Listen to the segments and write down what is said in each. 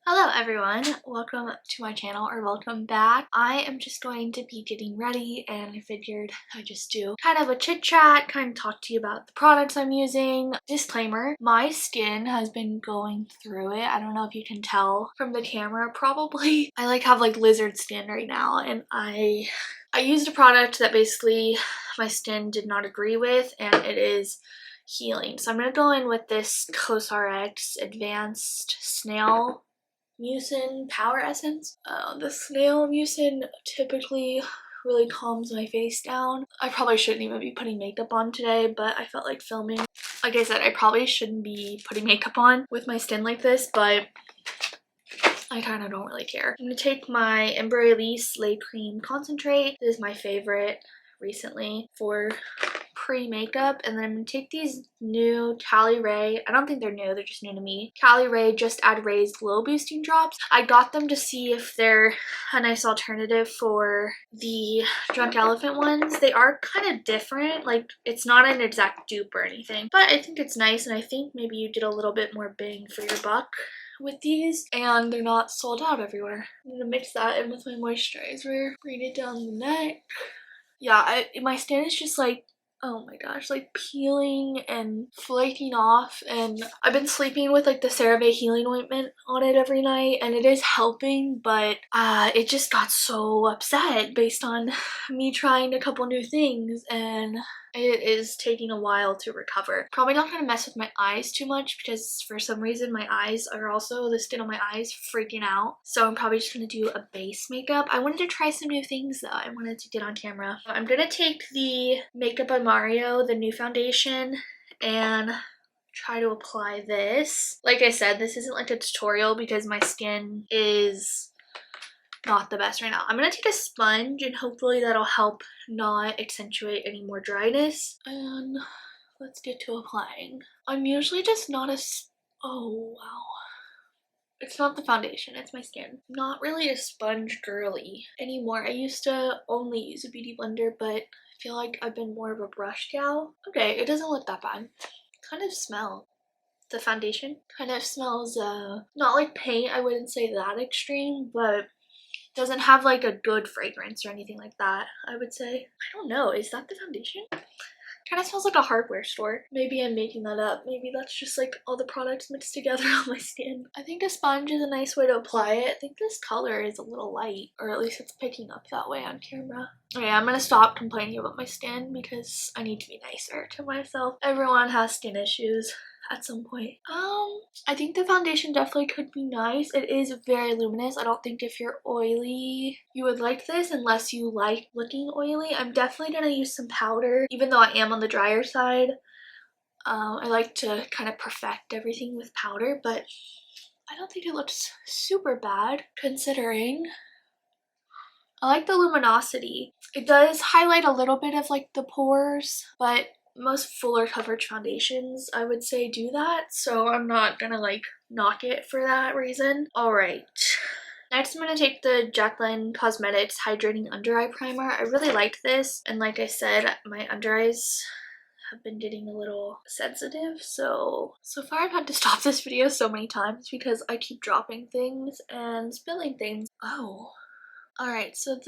Hello everyone, welcome to my channel, or welcome back. I am just going to be getting ready and I figured I'd just do kind of a chit chat, kind of talk to you about the products I'm using. Disclaimer, my skin has been going through it. I don't know if you can tell from the camera, probably. I have lizard skin right now, and I used a product that basically my skin did not agree with, and it is healing. So I'm going to go in with this COSRX Advanced Snail Mucin Power Essence. The Snail Mucin typically really calms my face down. I probably shouldn't even be putting makeup on today, but I felt like filming. Like I said, I probably shouldn't be putting makeup on with my skin like this, but I kind of don't really care. I'm going to take my Embryolisse Lait-Creme Concentrate. This is my favorite recently for pre-makeup, and then I'm gonna take these new Caliray, I don't think they're new, they're just new to me, Caliray Just Add Raised Glow Boosting Drops. I got them to see if they're a nice alternative for the Drunk Elephant ones. They are kind of different, like it's not an exact dupe or anything, but I think it's nice, and I think maybe you get a little bit more bang for your buck with these, and they're not sold out everywhere. I'm gonna mix that in with my moisturizer, bring it down the neck. Yeah, my skin is just like, oh my gosh, like peeling and flaking off, and I've been sleeping with like the CeraVe healing ointment on it every night, and it is helping, but it just got so upset based on me trying a couple new things, and it is taking a while to recover. Probably not gonna mess with my eyes too much because for some reason my eyes are also, the skin on my eyes freaking out. So I'm probably just gonna do a base makeup. I wanted to try some new things though. I wanted to get on camera. I'm gonna take the Makeup by Mario, the new foundation, and try to apply this. Like I said, this isn't like a tutorial because my skin is not the best right now. I'm gonna take a sponge and hopefully that'll help not accentuate any more dryness. And let's get to applying. I'm usually just not oh wow. It's not the foundation, it's my skin. I'm not really a sponge girly anymore. I used to only use a beauty blender, but I feel like I've been more of a brush gal. Okay, it doesn't look that bad. Kind of smell. The foundation kind of smells not like paint, I wouldn't say that extreme, but doesn't have like a good fragrance or anything like that, I would say. I don't know, is that the foundation? Kind of smells like a hardware store. Maybe I'm making that up. Maybe that's just like all the products mixed together on my skin. I think a sponge is a nice way to apply it. I think this color is a little light, or at least it's picking up that way on camera. Okay, I'm gonna stop complaining about my skin because I need to be nicer to myself. Everyone has skin issues at some point. I think the foundation definitely could be nice. It is very luminous. I don't think if you're oily you would like this unless you like looking oily. I'm definitely gonna use some powder, even though I am on the drier side. I like to kind of perfect everything with powder, but I don't think it looks super bad considering. I like the luminosity. It does highlight a little bit of like the pores, but most fuller coverage foundations I would say do that, so I'm not gonna like knock it for that reason. Alright, next I'm gonna take the Jaclyn Cosmetics Hydrating Under Eye Primer. I really like this, and like I said, my under eyes have been getting a little sensitive, so far I've had to stop this video so many times because I keep dropping things and spilling things. Oh. Alright, so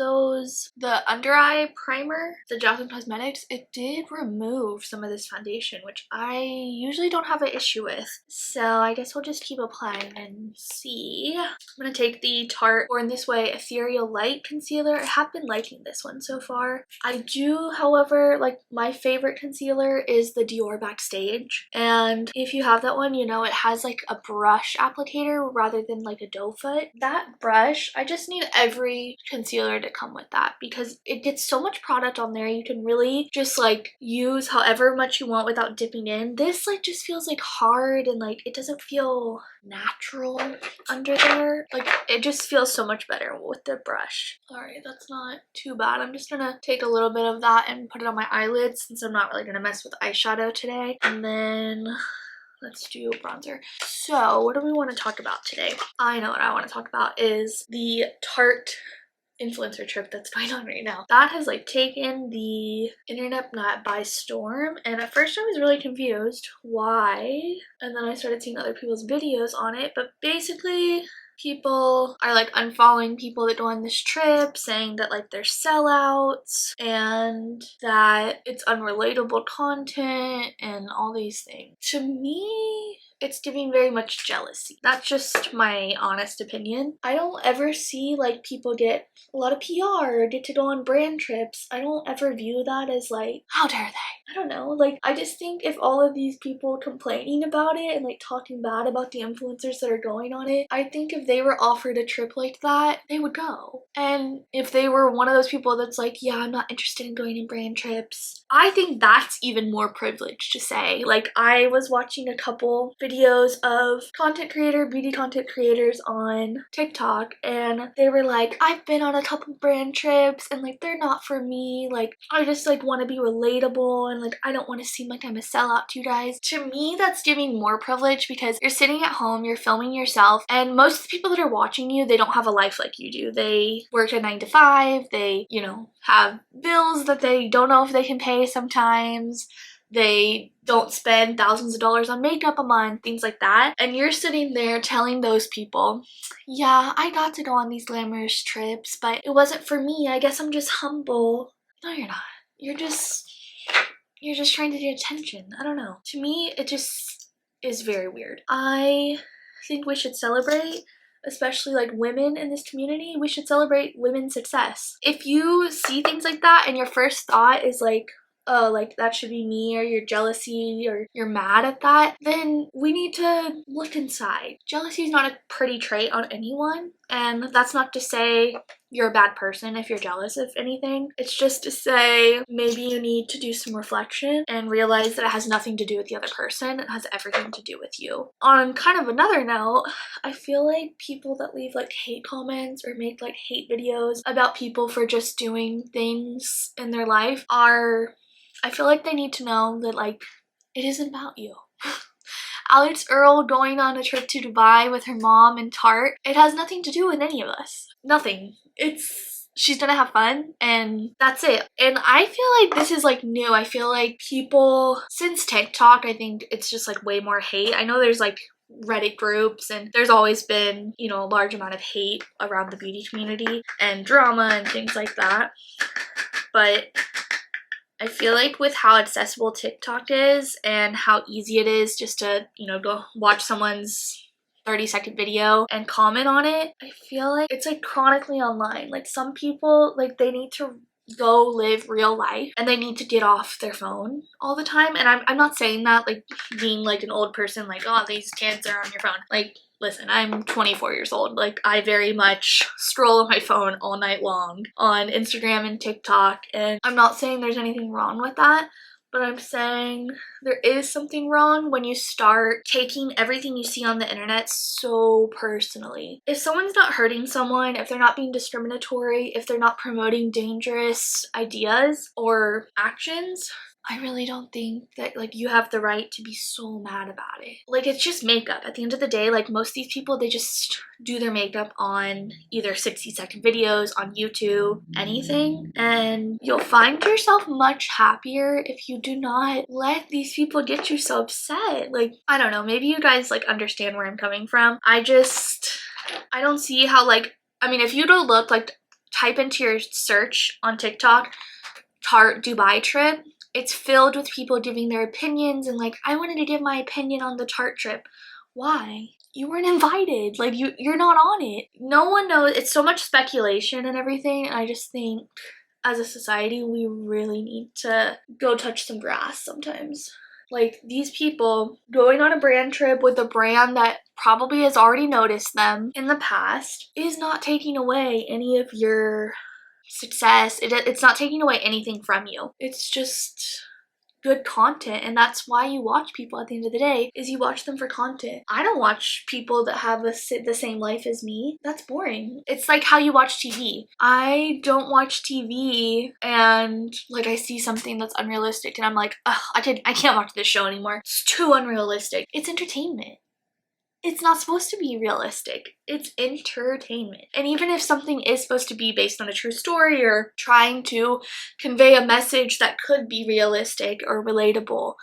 the under eye primer, the Jaclyn Cosmetics, it did remove some of this foundation, which I usually don't have an issue with. So I guess we'll just keep applying and see. I'm going to take the Tarte Born This Way Ethereal Light Concealer. I have been liking this one so far. I do, however, like my favorite concealer is the Dior Backstage. And if you have that one, you know it has like a brush applicator rather than like a doe foot. That brush, I just need every concealer to come with that because it gets so much product on there. You can really just like use however much you want without dipping in. This like just feels like hard and like it doesn't feel natural under there. Like it just feels so much better with the brush. Alright, that's not too bad. I'm just gonna take a little bit of that and put it on my eyelids since I'm not really gonna mess with eyeshadow today. And then let's do bronzer. So what do we want to talk about today? I know what I want to talk about is the Tarte influencer trip that's going on right now. That has like taken the internet by storm, and at first I was really confused why, and then I started seeing other people's videos on it. But basically people are like unfollowing people that go on this trip, saying that like they're sellouts and that it's unrelatable content and all these things. To me, it's giving very much jealousy. That's just my honest opinion. I don't ever see like people get a lot of PR or get to go on brand trips. I don't ever view that as like, how dare they? I don't know. Like, I just think if all of these people complaining about it and like talking bad about the influencers that are going on it, I think if they were offered a trip like that, they would go. And if they were one of those people that's like, yeah, I'm not interested in going on brand trips, I think that's even more privileged to say. Like, I was watching a couple videos of beauty content creators on TikTok, and they were like, I've been on a couple brand trips and like they're not for me. Like, I just like want to be relatable and like I don't want to seem like I'm a sellout to you guys. To me, that's giving more privilege because you're sitting at home, you're filming yourself, and most of the people that are watching you, they don't have a life like you do. They work a 9 to 5, they, you know, have bills that they don't know if they can pay sometimes. They don't spend thousands of dollars on makeup a month, things like that. And you're sitting there telling those people, yeah, I got to go on these glamorous trips, but it wasn't for me. I guess I'm just humble. No, you're not. You're just trying to get attention. I don't know. To me, it just is very weird. I think we should celebrate, especially like women in this community, we should celebrate women's success. If you see things like that and your first thought is like, oh, like that should be me, or you're jealousy, or you're mad at that, then we need to look inside. Jealousy is not a pretty trait on anyone, and that's not to say you're a bad person if you're jealous of anything. It's just to say maybe you need to do some reflection and realize that it has nothing to do with the other person. It has everything to do with you. On kind of another note, I feel like people that leave like hate comments or make like hate videos about people for just doing things in their life I feel like they need to know that like it isn't about you. Alex Earl going on a trip to Dubai with her mom and Tarte, it has nothing to do with any of us. Nothing. She's gonna have fun and that's it. And I feel like this is like new. I feel like people, since TikTok, I think it's just like way more hate. I know there's like Reddit groups and there's always been, you know, a large amount of hate around the beauty community and drama and things like that. But I feel like with how accessible TikTok is and how easy it is just to, you know, go watch someone's 30-second video and comment on it, I feel like it's like chronically online. Like some people, like they need to go live real life and they need to get off their phone all the time. And I'm not saying that like being like an old person, like, oh, these kids are on your phone. Like, listen, I'm 24 years old. Like, I very much scroll on my phone all night long on Instagram and TikTok, and I'm not saying there's anything wrong with that, but I'm saying there is something wrong when you start taking everything you see on the internet so personally. If someone's not hurting someone, if they're not being discriminatory, if they're not promoting dangerous ideas or actions, I really don't think that like you have the right to be so mad about it. Like, it's just makeup. At the end of the day, like most of these people, they just do their makeup on either 60-second videos on YouTube, anything, and you'll find yourself much happier if you do not let these people get you so upset. Like, I don't know, maybe you guys like understand where I'm coming from. I don't see how, like, I mean, if you don't look, like, type into your search on TikTok Tarte Dubai trip, it's filled with people giving their opinions and like, I wanted to give my opinion on the Tarte trip. Why? You weren't invited. Like, you're not on it. No one knows. It's so much speculation and everything. And I just think as a society, we really need to go touch some grass sometimes. Like, these people going on a brand trip with a brand that probably has already noticed them in the past is not taking away any of your success. It's not taking away anything from you. It's just good content, and that's why you watch people at the end of the day, is you watch them for content. I don't watch people that have the same life as me. That's boring. It's like how you watch TV. I don't watch TV and like I see something that's unrealistic and I'm like, ugh, I can't watch this show anymore. It's too unrealistic. It's entertainment. It's not supposed to be realistic. It's entertainment. And even if something is supposed to be based on a true story or trying to convey a message that could be realistic or relatable,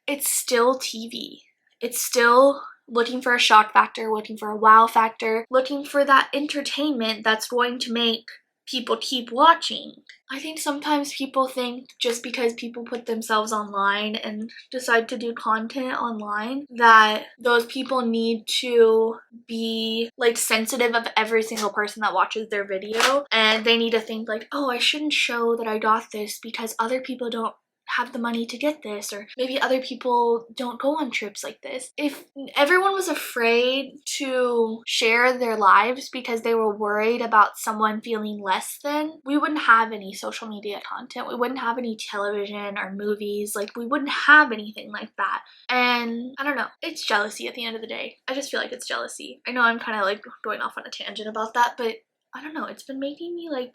it's still TV. It's still looking for a shock factor, looking for a wow factor, looking for that entertainment that's going to make people keep watching. I think sometimes people think just because people put themselves online and decide to do content online that those people need to be like sensitive of every single person that watches their video, and they need to think like, oh, I shouldn't show that I got this because other people don't have the money to get this, or maybe other people don't go on trips like this. If everyone was afraid to share their lives because they were worried about someone feeling less than, we wouldn't have any social media content. We wouldn't have any television or movies. Like, we wouldn't have anything like that. And I don't know, it's jealousy at the end of the day. I just feel like it's jealousy. I know I'm kind of like going off on a tangent about that, but I don't know, it's been making me like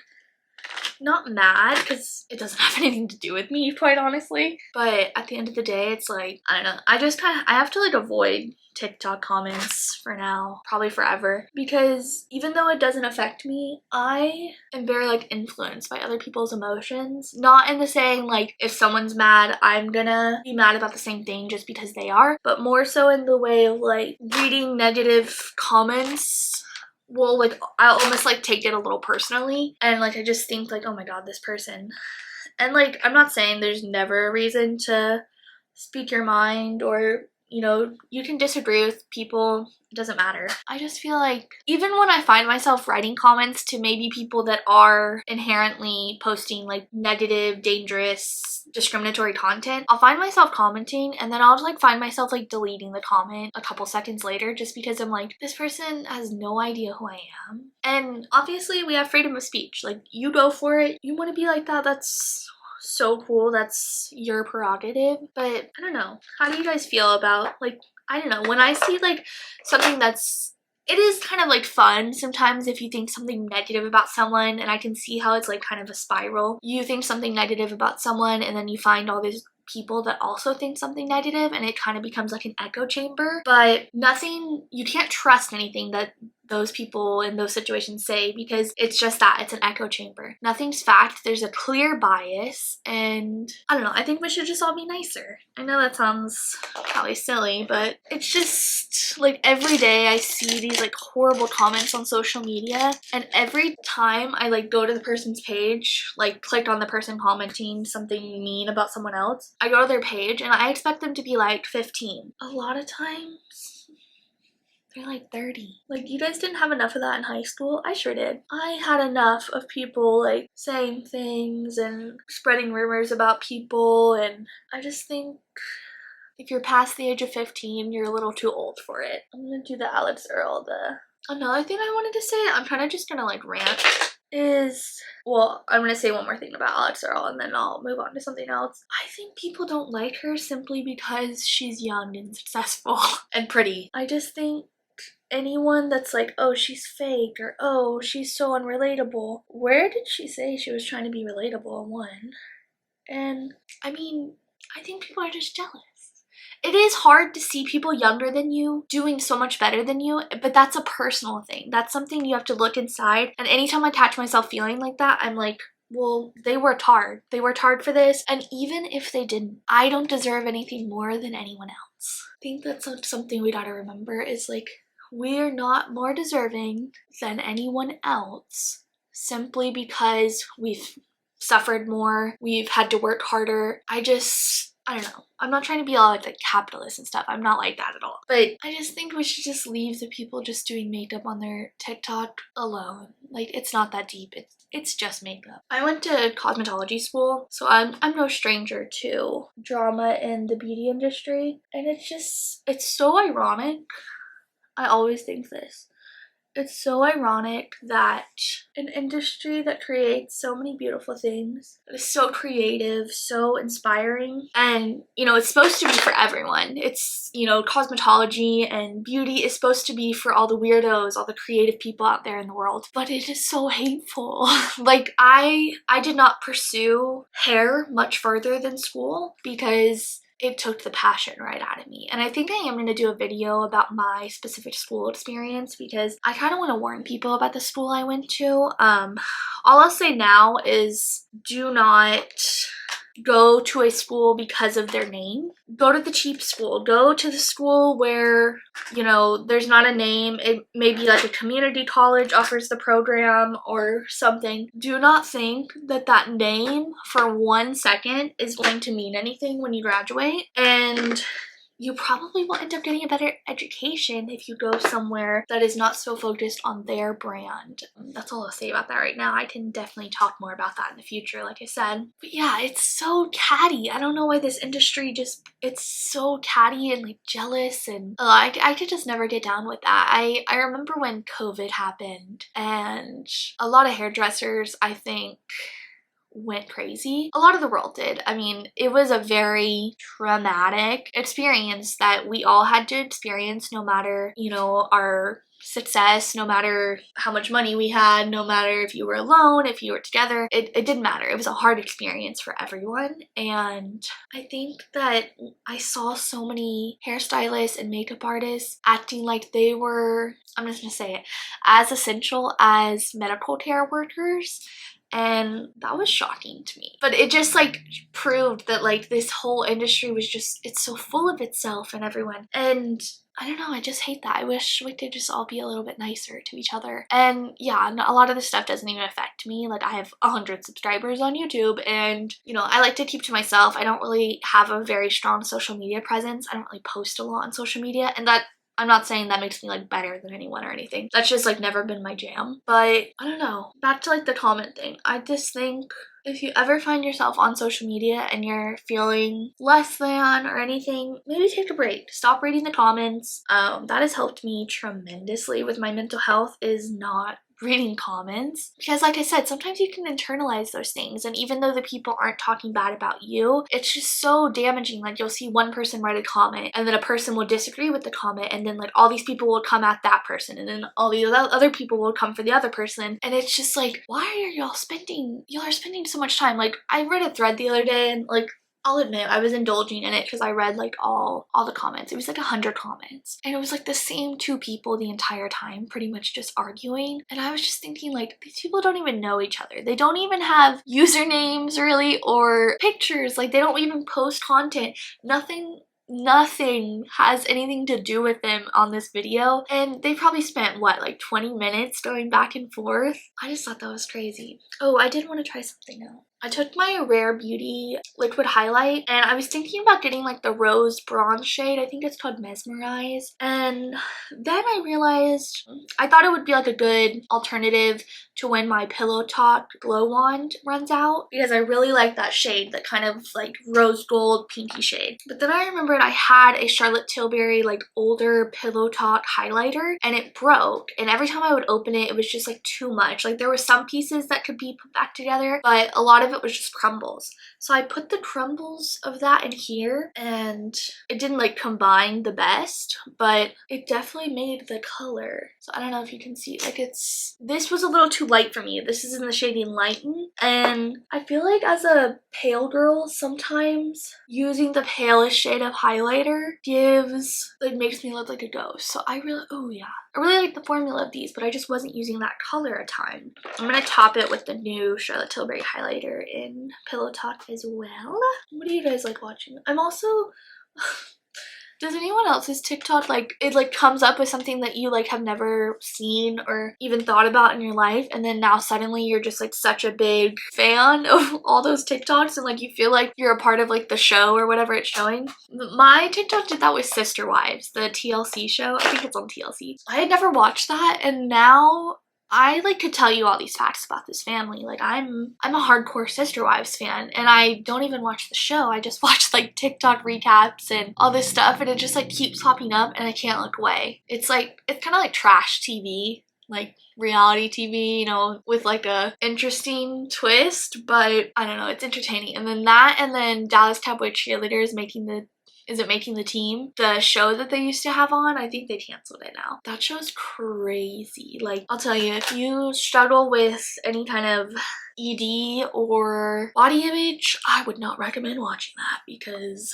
not mad because it doesn't have anything to do with me, quite honestly, but at the end of the day it's like, I don't know, I have to like avoid TikTok comments for now, probably forever, because even though it doesn't affect me, I am very like influenced by other people's emotions. Not in the saying like if someone's mad I'm gonna be mad about the same thing just because they are, but more so in the way of like reading negative comments. Well, like, I almost like take it a little personally, and like I just think like, oh my god, this person. And like, I'm not saying there's never a reason to speak your mind, or you know, you can disagree with people, it doesn't matter. I just feel like even when I find myself writing comments to maybe people that are inherently posting like negative, dangerous, discriminatory content, I'll find myself commenting and then I'll like find myself like deleting the comment a couple seconds later just because I'm like, this person has no idea who I am. And obviously we have freedom of speech. Like, you go for it. You want to be like that, that's so cool, that's your prerogative. But I don't know, how do you guys feel about like, I don't know, when I see like something that's, it is kind of like fun sometimes if you think something negative about someone, and I can see how it's like kind of a spiral. You think something negative about someone and then you find all these people that also think something negative, and it kind of becomes like an echo chamber. But nothing, you can't trust anything that those people in those situations say, because it's just that, it's an echo chamber. Nothing's fact, there's a clear bias, and I don't know, I think we should just all be nicer. I know that sounds probably silly, but it's just like every day I see these like horrible comments on social media, and every time I like go to the person's page, like click on the person commenting something mean about someone else, I go to their page and I expect them to be like 15. A lot of times they're like 30. Like, you guys didn't have enough of that in high school? I sure did. I had enough of people like saying things and spreading rumors about people, and I just think if you're past the age of 15, you're a little too old for it. I'm gonna do the Alex Earl. Another thing I wanted to say, I'm kind of just gonna like rant, is, well, I'm gonna say one more thing about Alex Earl and then I'll move on to something else. I think people don't like her simply because she's young and successful and pretty. I just think anyone that's like, oh, she's fake, or oh, she's so unrelatable. Where did she say she was trying to be relatable? One. And I mean, I think people are just jealous. It is hard to see people younger than you doing so much better than you, but that's a personal thing. That's something you have to look inside. And anytime I catch myself feeling like that, I'm like, well, they worked hard. They worked hard for this. And even if they didn't, I don't deserve anything more than anyone else. I think that's something we gotta remember, is like, we're not more deserving than anyone else simply because we've suffered more, we've had to work harder. I don't know. I'm not trying to be all like capitalist and stuff. I'm not like that at all. But I just think we should just leave the people just doing makeup on their TikTok alone. Like, it's not that deep. It's just makeup. I went to cosmetology school, so I'm no stranger to drama in the beauty industry. And it's so ironic. I always think this. It's so ironic that an industry that creates so many beautiful things, that is so creative, so inspiring, and, you know, it's supposed to be for everyone. It's, you know, cosmetology and beauty is supposed to be for all the weirdos, all the creative people out there in the world, but it is so hateful. Like, I did not pursue hair much further than school because it took the passion right out of me. And I think I am going to do a video about my specific school experience because I kind of want to warn people about the school I went to. All I'll say now is do not go to a school because of their name. Go to the cheap school. Go to the school where, you know, there's not a name. It may be like a community college offers the program or something. Do not think that that name for 1 second is going to mean anything when you graduate. And you probably will end up getting a better education if you go somewhere that is not so focused on their brand. That's all I'll say about that right now. I can definitely talk more about that in the future, like I said. But yeah, it's so catty. I don't know why this industry just, it's so catty and like jealous, and I could just never get down with that. I remember when COVID happened and a lot of hairdressers, I think, went crazy. A lot of the world did. I mean, it was a very traumatic experience that we all had to experience, no matter, you know, our success, no matter how much money we had, no matter if you were alone, if you were together, it didn't matter. It was a hard experience for everyone. And I think that I saw so many hairstylists and makeup artists acting like they were, I'm just gonna say it, as essential as medical care workers. And that was shocking to me. But it just like proved that like this whole industry was just, it's so full of itself and everyone. And I don't know, I just hate that. I wish we could just all be a little bit nicer to each other. And yeah, a lot of this stuff doesn't even affect me. Like, I have 100 subscribers on YouTube, and you know, I like to keep to myself. I don't really have a very strong social media presence. I don't really post a lot on social media, and that, I'm not saying that makes me like better than anyone or anything. That's just like never been my jam. But I don't know. Back to like the comment thing. I just think if you ever find yourself on social media and you're feeling less than or anything, maybe take a break. Stop reading the comments. That has helped me tremendously with my mental health, is not reading comments, because like I said, sometimes you can internalize those things, and even though the people aren't talking bad about you, it's just so damaging. Like, you'll see one person write a comment and then a person will disagree with the comment, and then like all these people will come at that person, and then all the other people will come for the other person, and it's just like, why are y'all are spending so much time? Like, I read a thread the other day, and like, I'll admit I was indulging in it because I read like all the comments. It was like 100 comments, and it was like the same two people the entire time, pretty much just arguing. And I was just thinking, like, these people don't even know each other. They don't even have usernames really, or pictures. Like, they don't even post content. Nothing has anything to do with them on this video, and they probably spent what, like 20 minutes going back and forth. I just thought that was crazy. Oh, I did want to try something out. I took my Rare Beauty liquid highlight, and I was thinking about getting like the rose bronze shade. I think it's called Mesmerize. And then I realized I thought it would be like a good alternative to when my Pillow Talk Glow Wand runs out, because I really like that shade, that kind of like rose gold pinky shade. But then I remembered I had a Charlotte Tilbury like older Pillow Talk highlighter, and it broke, and every time I would open it, it was just like too much. Like, there were some pieces that could be put back together, but a lot of it was just crumbles. So I put the crumbles of that in here, and it didn't like combine the best, but it definitely made the color. So I don't know if you can see, like, this was a little too light for me. This is in the shade Enlighten, and I feel like as a pale girl, sometimes using the palest shade of highlighter makes me look like a ghost. So I really like the formula of these, but I just wasn't using that color a ton. I'm gonna top it with the new Charlotte Tilbury highlighter in Pillow Talk as well. What do you guys like watching? I'm also does anyone else's TikTok, like, it like comes up with something that you like have never seen or even thought about in your life, and then now suddenly you're just like such a big fan of all those TikToks, and like you feel like you're a part of like the show or whatever it's showing? My TikTok did that with Sister Wives, the TLC show. I think it's on TLC. I had never watched that, and now I like could tell you all these facts about this family. Like, I'm a hardcore Sister Wives fan, and I don't even watch the show. I just watch like TikTok recaps and all this stuff, and it just like keeps popping up and I can't look away. It's like, it's kind of like trash TV, like reality TV, you know, with like a interesting twist, but I don't know, it's entertaining. And then that, and then Dallas Cowboy Cheerleaders making the team, the show that they used to have on. I think they canceled it now. That show's crazy. Like, I'll tell you, if you struggle with any kind of ED or body image, I would not recommend watching that, because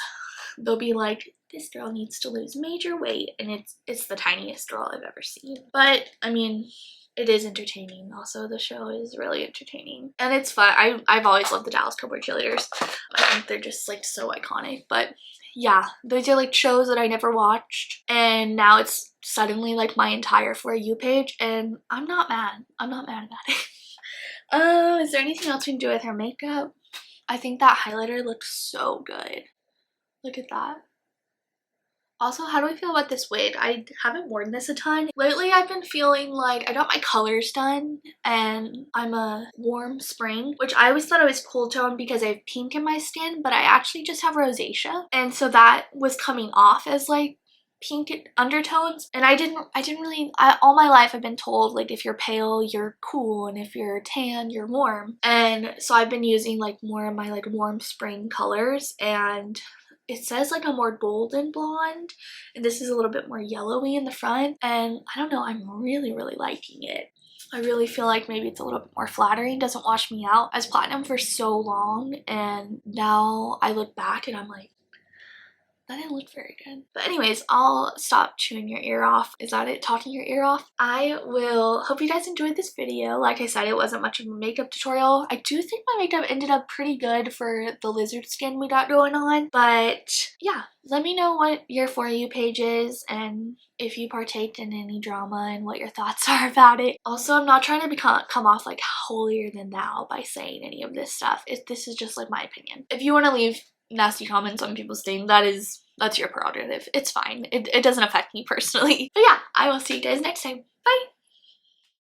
they'll be like, this girl needs to lose major weight, and it's the tiniest girl I've ever seen. But I mean, it is entertaining. Also, the show is really entertaining and it's fun. I've always loved the Dallas Cowboy cheerleaders. I think they're just like so iconic. But yeah, those are like shows that I never watched, and now it's suddenly like my entire For You page, and I'm not mad. I'm not mad about it. Is there anything else we can do with her makeup? I think that highlighter looks so good. Look at that. Also, how do I feel about this wig? I haven't worn this a ton. Lately, I've been feeling like I got my colors done and I'm a warm spring, which I always thought I was cool tone because I have pink in my skin, but I actually just have rosacea. And so that was coming off as like pink undertones, and I didn't really, all my life I've been told like if you're pale you're cool and if you're tan you're warm, and so I've been using like more of my like warm spring colors, and it says like a more golden blonde, and this is a little bit more yellowy in the front, and I don't know, I'm really liking it. I really feel like maybe it's a little bit more flattering, doesn't wash me out. I was platinum for so long, and now I look back and I'm like, that didn't look very good. But anyways, I'll stop chewing your ear off. Is that it? Talking your ear off? I will hope you guys enjoyed this video. Like I said, it wasn't much of a makeup tutorial. I do think my makeup ended up pretty good for the lizard skin we got going on. But yeah, let me know what your For You page is and if you partaked in any drama and what your thoughts are about it. Also, I'm not trying to come off like holier than thou by saying any of this stuff. This is just like my opinion. If you want to leave nasty comments on people's things, that's your prerogative. It's fine. It doesn't affect me personally. But yeah, I will see you guys next time. Bye!